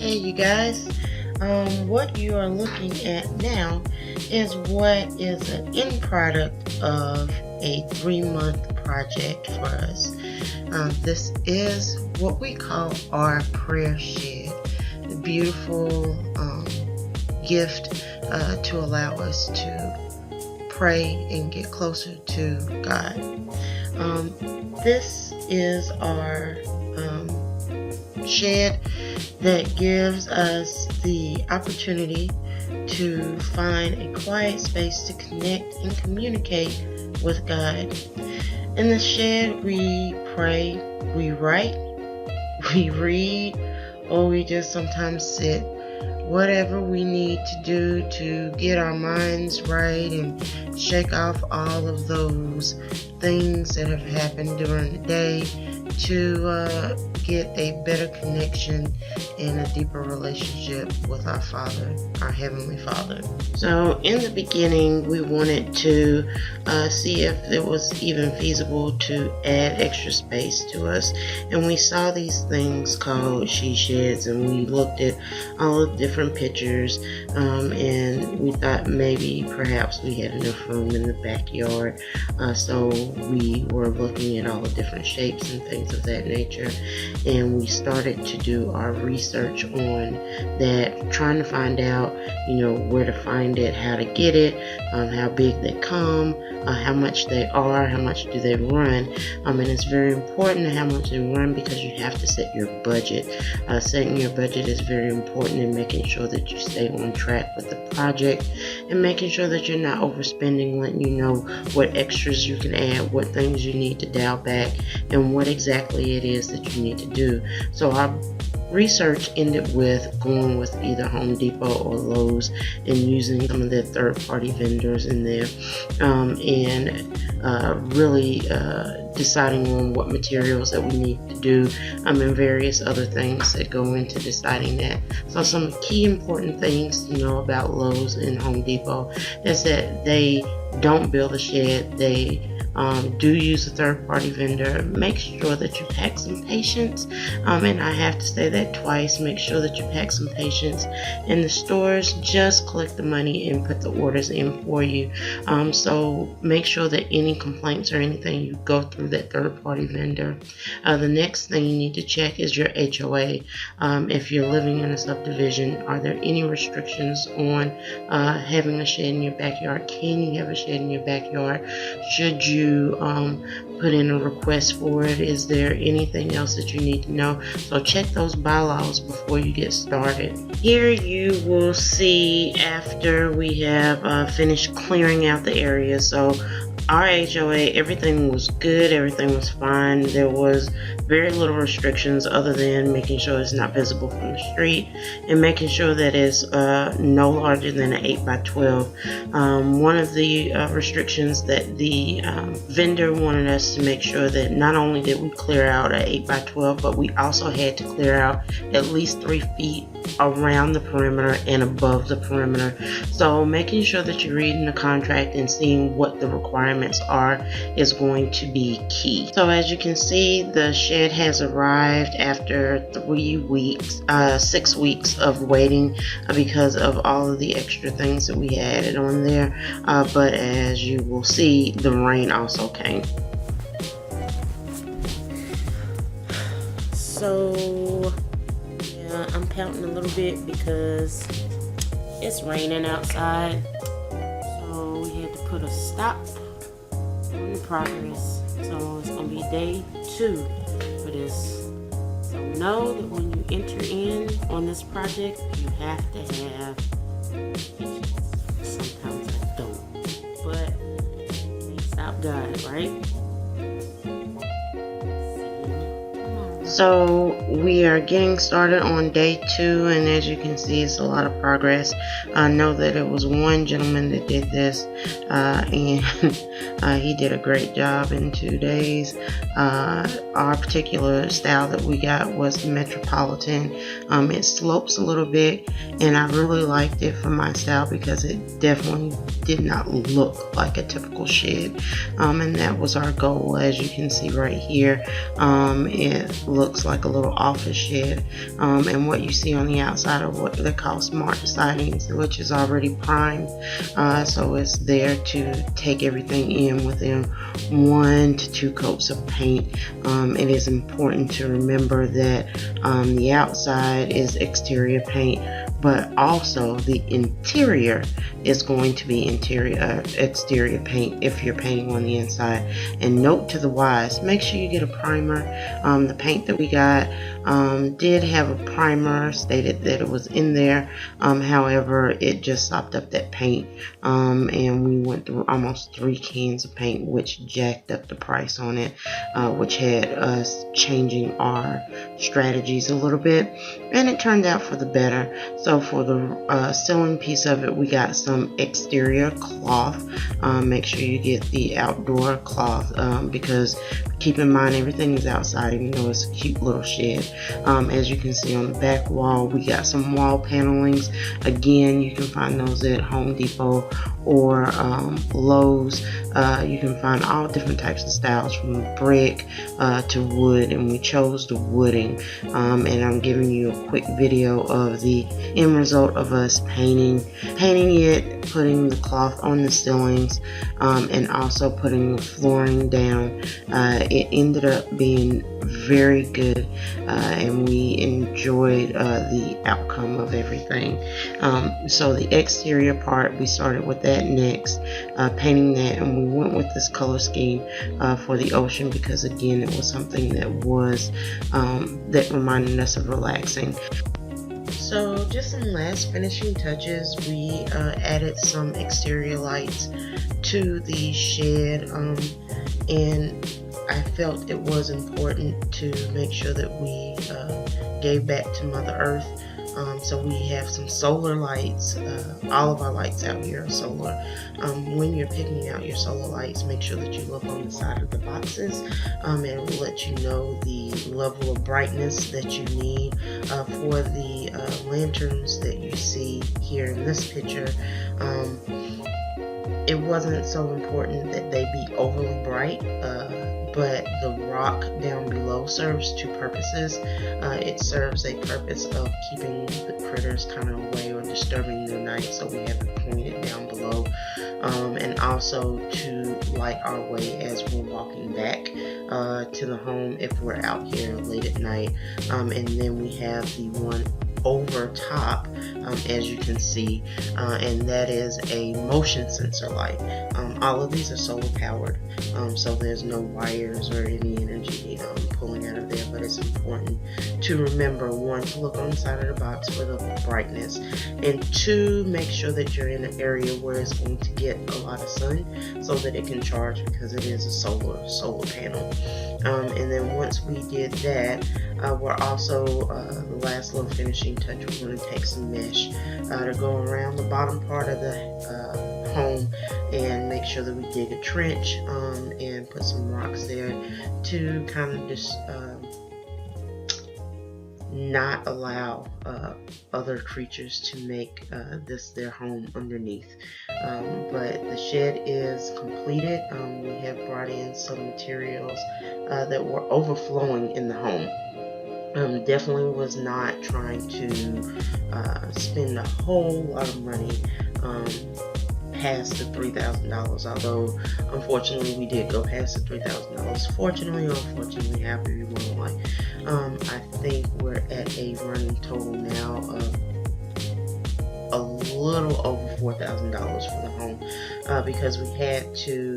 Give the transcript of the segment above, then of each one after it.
Hey you guys, what you are looking at now is what is an end product of a 3-month project for us. This is what we call our prayer shed, a beautiful gift to allow us to pray and get closer to God. This is our shed that gives us the opportunity to find a quiet space to connect and communicate with God. In the shed, we pray, we write, we read, or we just sometimes sit. Whatever we need to do to get our minds right and shake off all of those things that have happened during the day to get a better connection and a deeper relationship with our Father, our Heavenly Father. So in the beginning, we wanted to see if it was even feasible to add extra space to us. And we saw these things called she sheds, and we looked at all the different pictures, and we thought maybe perhaps we had enough room in the backyard. So we were looking at all the different shapes and things of that nature, and we started to do our research on that, trying to find out, where to find it, how to get it, how big they come, how much they are, how much do they run. And it's very important how much they run because you have to set your budget. Setting your budget is very important in making sure that you stay on track with the project and making sure that you're not overspending, letting you know what extras you can add, what things you need to dial back, and what exactly it is that you need to do. So our research ended with going with either Home Depot or Lowe's and using some of their third-party vendors in there, and really deciding on what materials that we need to do, and various other things that go into deciding that. So some key important things to know about Lowe's and Home Depot is that they don't build a shed. They do use a third-party vendor. Make sure that you pack some patience, and I have to say that twice. Make sure that you pack some patience. In the stores, just collect the money and put the orders in for you. So make sure that any complaints or anything, you go through that third-party vendor. The next thing you need to check is your HOA. If you're living in a subdivision, are there any restrictions on having a shed in your backyard? Can you have a shed in your backyard? Should you put in a request for it? Is there anything else that you need to know? So check those bylaws before you get started. Here you will see after we have finished clearing out the area. So our HOA, everything was good, everything was fine. There was very little restrictions other than making sure it's not visible from the street and making sure that it's no larger than an 8x12. One of the restrictions that the vendor wanted us to make sure that not only did we clear out an 8x12, but we also had to clear out at least 3 feet around the perimeter and above the perimeter. So making sure that you're reading the contract and seeing what the requirements are is going to be key. So as you can see, the shed has arrived after 6 weeks of waiting because of all of the extra things that we added on there, but as you will see, the rain also came. So I'm pouting a little bit because it's raining outside, so we had to put a stop on the progress. So it's gonna be day 2 for this. So know that when you enter in on this project, you have to have patience. Sometimes I don't, but we stop God, right? So we are getting started on day 2, and as you can see, it's a lot of progress. I know that it was one gentleman that did this, and he did a great job in 2 days. Our particular style that we got was the Metropolitan. It slopes a little bit, and I really liked it for my style because it definitely did not look like a typical shed, and that was our goal. As you can see right here, it looks looks like a little office shed. And what you see on the outside of what they call smart sidings, which is already primed. So it's there to take everything in within 1 to 2 coats of paint. It is important to remember that the outside is exterior paint, but also the interior is going to be exterior paint if you're painting on the inside. And note to the wise, make sure you get a primer. The paint that we got did have a primer, stated that it was in there. However, it just sopped up that paint, and we went through almost 3 cans of paint, which jacked up the price on it, which had us changing our strategies a little bit, and it turned out for the better. So for the ceiling piece of it, we got some exterior cloth. Make sure you get the outdoor cloth, because keep in mind everything is outside, even though it's a cute little shed. As you can see on the back wall, we got some wall panelings. Again, you can find those at Home Depot or Lowe's. You can find all different types of styles, from brick to wood, and we chose the wooding. And I'm giving you a quick video of the end result of us painting it, putting the cloth on the ceilings, and also putting the flooring down. It ended up being very good, and we enjoyed the outcome of everything. So the exterior part, we started with that next, painting that, and we went with this color scheme for the ocean, because again, it was something that was that reminded us of relaxing. So just some last finishing touches. We added some exterior lights to the shed, and I felt it was important to make sure that we gave back to Mother Earth. So we have some solar lights. All of our lights out here are solar. When you're picking out your solar lights, make sure that you look on the side of the boxes, and it will let you know the level of brightness that you need for the lanterns that you see here in this picture. It wasn't so important that they be overly bright, but the rock down below serves 2 purposes. It serves a purpose of keeping the critters kind of away or disturbing their night, so we have it pointed down below, and also to light our way as we're walking back to the home if we're out here late at night. And then we have the one over top, as you can see, and that is a motion sensor light. All of these are solar powered, so there's no wires or any energy pulling out of there, but it's important to remember, 1, to look on the side of the box for the brightness, and 2, make sure that you're in an area where it's going to get a lot of sun so that it can charge, because it is a solar panel. And then once we did that, we're also the last little finishing touch, we're going to take some mesh to go around the bottom part of the home and make sure that we dig a trench, and put some rocks there to kind of just not allow other creatures to make this their home underneath. But the shed is completed. We have brought in some materials that were overflowing in the home. Definitely was not trying to spend a whole lot of money past the $3,000, although unfortunately we did go past the $3,000. Fortunately or unfortunately, however you want to like. I think we're at a running total now of a little over $4,000 for the home, because we had to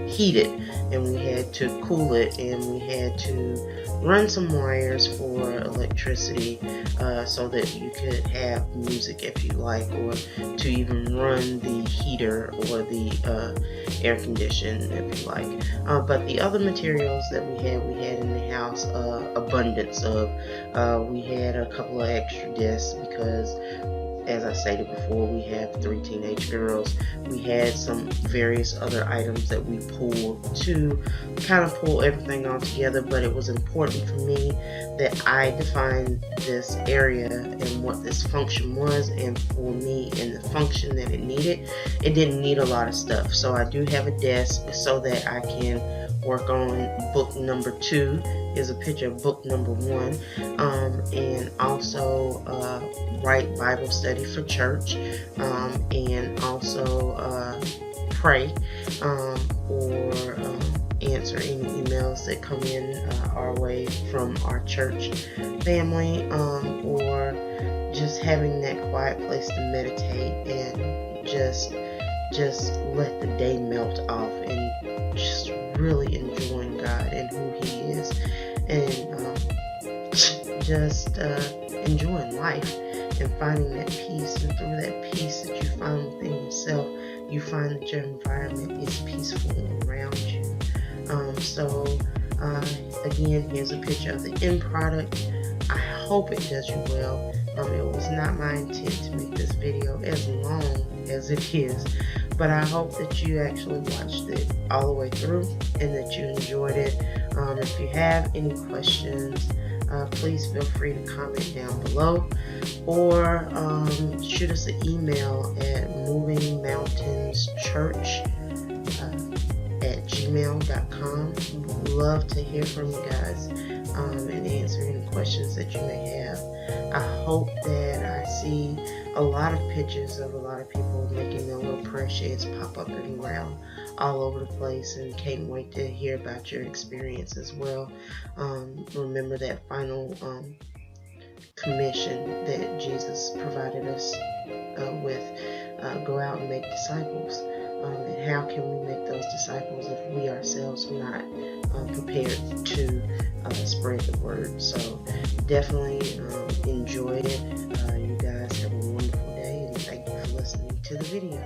heat it, and we had to cool it, and we had to run some wires for electricity, so that you could have music if you like, or to even run the heater or the air condition if you like. But the other materials that we had in the house, abundance of. We had a couple of extra desks because, as I stated before, we have 3 teenage girls. We had some various other items that we pulled to kind of pull everything all together, but it was important for me that I defined this area and what this function was, and for me and the function that it needed, it didn't need a lot of stuff. So I do have a desk so that I can work on book number 2. Here's a picture of book number 1. And also write Bible study for church, and also pray, or answer any emails that come in our way from our church family, or just having that quiet place to meditate and just let the day melt off and just really enjoying God and who He is, and just enjoying life and finding that peace. And through that peace that you find within yourself, you find that your environment is peaceful around you. Again, here's a picture of the end product. I hope it does you well. It was not my intent to make this video as long as it is, but I hope that you actually watched it all the way through and that you enjoyed it. If you have any questions, please feel free to comment down below, or shoot us an email at movingmountainschurch@gmail.com. We'd love to hear from you guys and answer any questions that you may have. I hope that I see a lot of pictures of a lot of people making their little prayer sheds pop up and around all over the place, and can't wait to hear about your experience as well. Remember that final commission that Jesus provided us with, go out and make disciples. And how can we make those disciples if we ourselves are not prepared to spread the word? So definitely enjoy it. You guys have a wonderful day, and thank you for listening to the video.